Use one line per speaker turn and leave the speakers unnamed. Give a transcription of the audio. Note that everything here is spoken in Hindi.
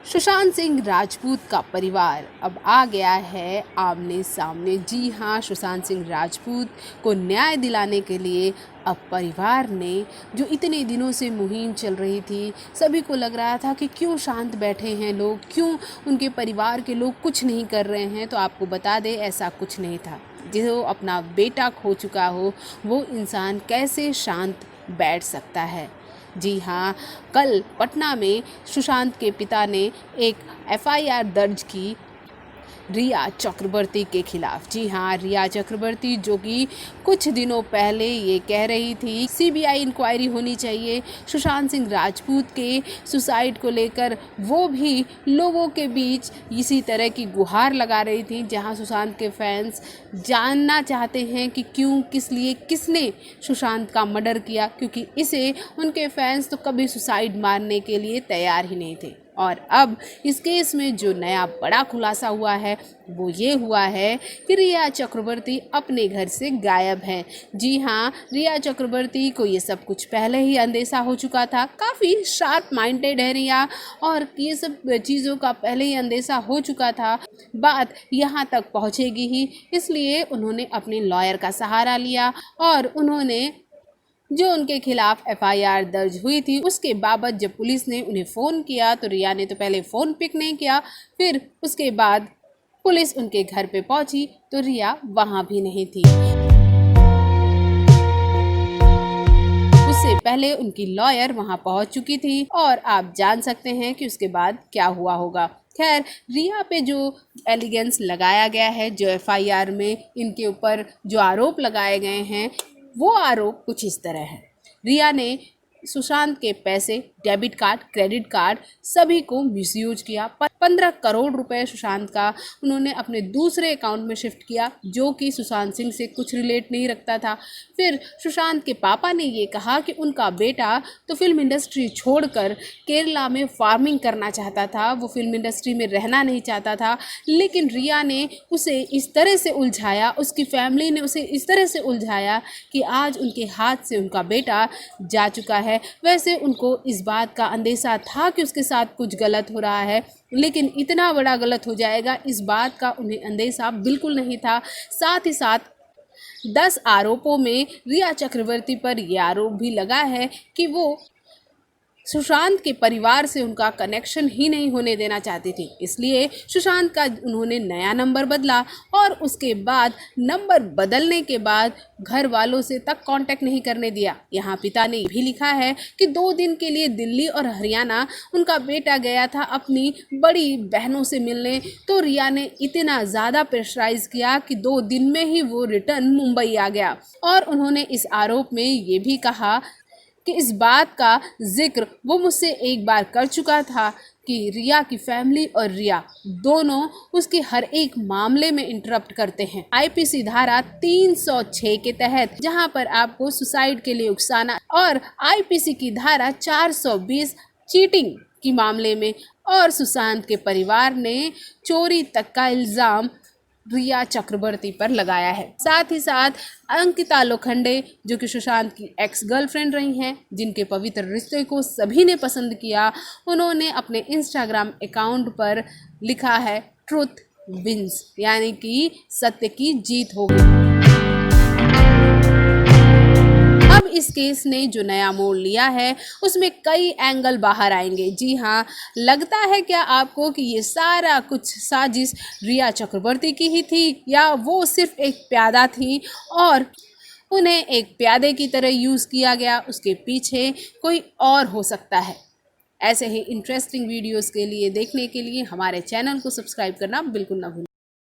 सुशांत सिंह राजपूत का परिवार अब आ गया है आमने सामने। जी हाँ, सुशांत सिंह राजपूत को न्याय दिलाने के लिए अब परिवार ने, जो इतने दिनों से मुहिम चल रही थी, सभी को लग रहा था कि क्यों शांत बैठे हैं लोग, क्यों उनके परिवार के लोग कुछ नहीं कर रहे हैं, तो आपको बता दें ऐसा कुछ नहीं था। जो अपना बेटा खो चुका हो वो इंसान कैसे शांत बैठ सकता है। जी हाँ, कल पटना में सुशांत के पिता ने एक एफआईआर दर्ज की रिया चक्रवर्ती के खिलाफ। जी हाँ, रिया चक्रवर्ती जो कि कुछ दिनों पहले ये कह रही थी सीबीआई इंक्वायरी होनी चाहिए सुशांत सिंह राजपूत के सुसाइड को लेकर, वो भी लोगों के बीच इसी तरह की गुहार लगा रही थी, जहां सुशांत के फैंस जानना चाहते हैं कि क्यों, किस लिए, किसने सुशांत का मर्डर किया, क्योंकि इसे उनके फैंस तो कभी सुसाइड मारने के लिए तैयार ही नहीं थे। और अब इस केस में जो नया बड़ा खुलासा हुआ है वो ये हुआ है कि रिया चक्रवर्ती अपने घर से गायब है। जी हाँ, रिया चक्रवर्ती को ये सब कुछ पहले ही अंदेशा हो चुका था। काफ़ी शार्प माइंडेड है रिया, और ये सब चीज़ों का पहले ही अंदेशा हो चुका था। बात यहाँ तक पहुँचेगी ही, इसलिए उन्होंने अपने लॉयर का सहारा लिया और उन्होंने जो उनके खिलाफ एफआईआर दर्ज हुई थी उसके बाबत जब पुलिस ने उन्हें फ़ोन किया तो रिया ने तो पहले फ़ोन पिक नहीं किया, फिर उसके बाद पुलिस उनके घर पे पहुंची तो रिया वहां भी नहीं थी। उससे पहले उनकी लॉयर वहां पहुंच चुकी थी और आप जान सकते हैं कि उसके बाद क्या हुआ होगा। खैर, रिया पे जो एलिगेंस लगाया गया है, जो एफआईआर में इनके ऊपर जो आरोप लगाए गए हैं, वो आरोप कुछ इस तरह है। रिया ने सुशांत के पैसे, डेबिट कार्ड, क्रेडिट कार्ड सभी को मिसयूज किया। 15 करोड़ रुपए सुशांत का उन्होंने अपने दूसरे अकाउंट में शिफ्ट किया, जो कि सुशांत सिंह से कुछ रिलेट नहीं रखता था। फिर सुशांत के पापा ने ये कहा कि उनका बेटा तो फिल्म इंडस्ट्री छोड़कर केरला में फार्मिंग करना चाहता था, वो फिल्म इंडस्ट्री में रहना नहीं चाहता था। लेकिन रिया ने उसे इस तरह से उलझाया, उसकी फैमिली ने उसे इस तरह से उलझाया कि आज उनके हाथ से उनका बेटा जा चुका है। वैसे उनको इस बात का अंदेशा था कि उसके साथ कुछ गलत हो रहा है, लेकिन इतना बड़ा गलत हो जाएगा इस बात का उन्हें अंदेशा बिल्कुल नहीं था। साथ ही साथ 10 आरोपों में रिया चक्रवर्ती पर यह आरोप भी लगा है कि वो सुशांत के परिवार से उनका कनेक्शन ही नहीं होने देना चाहती थी, इसलिए सुशांत का उन्होंने नया नंबर बदला और उसके बाद नंबर बदलने के बाद घर वालों से तक कांटेक्ट नहीं करने दिया। यहाँ पिता ने भी लिखा है कि 2 दिन के लिए दिल्ली और हरियाणा उनका बेटा गया था अपनी बड़ी बहनों से मिलने, तो रिया ने इतना ज़्यादा प्रेशराइज किया कि 2 दिन में ही वो रिटर्न मुंबई आ गया। और उन्होंने इस आरोप में ये भी कहा कि इस बात का जिक्र वो मुझसे एक बार कर चुका था कि रिया की फैमिली और रिया दोनों उसके हर एक मामले में इंटरप्ट करते हैं। आईपीसी धारा 306 के तहत, जहां पर आपको सुसाइड के लिए उकसाना, और आईपीसी की धारा 420 चीटिंग की मामले में, और सुशांत के परिवार ने चोरी तक का इल्ज़ाम रिया चक्रवर्ती पर लगाया है। साथ ही साथ अंकिता लोखंडे, जो कि सुशांत की एक्स गर्लफ्रेंड रही हैं, जिनके पवित्र रिश्ते को सभी ने पसंद किया, उन्होंने अपने इंस्टाग्राम अकाउंट पर लिखा है ट्रुथ विंस, यानी कि सत्य की जीत होगी। अब इस केस ने जो नया मोड़ लिया है उसमें कई एंगल बाहर आएंगे। जी हाँ, लगता है क्या आपको कि ये सारा कुछ साजिश रिया चक्रवर्ती की ही थी, या वो सिर्फ एक प्यादा थी और उन्हें एक प्यादे की तरह यूज़ किया गया, उसके पीछे कोई और हो सकता है? ऐसे ही इंटरेस्टिंग वीडियोस के लिए देखने के लिए हमारे चैनल को सब्सक्राइब करना बिल्कुल ना भूलें।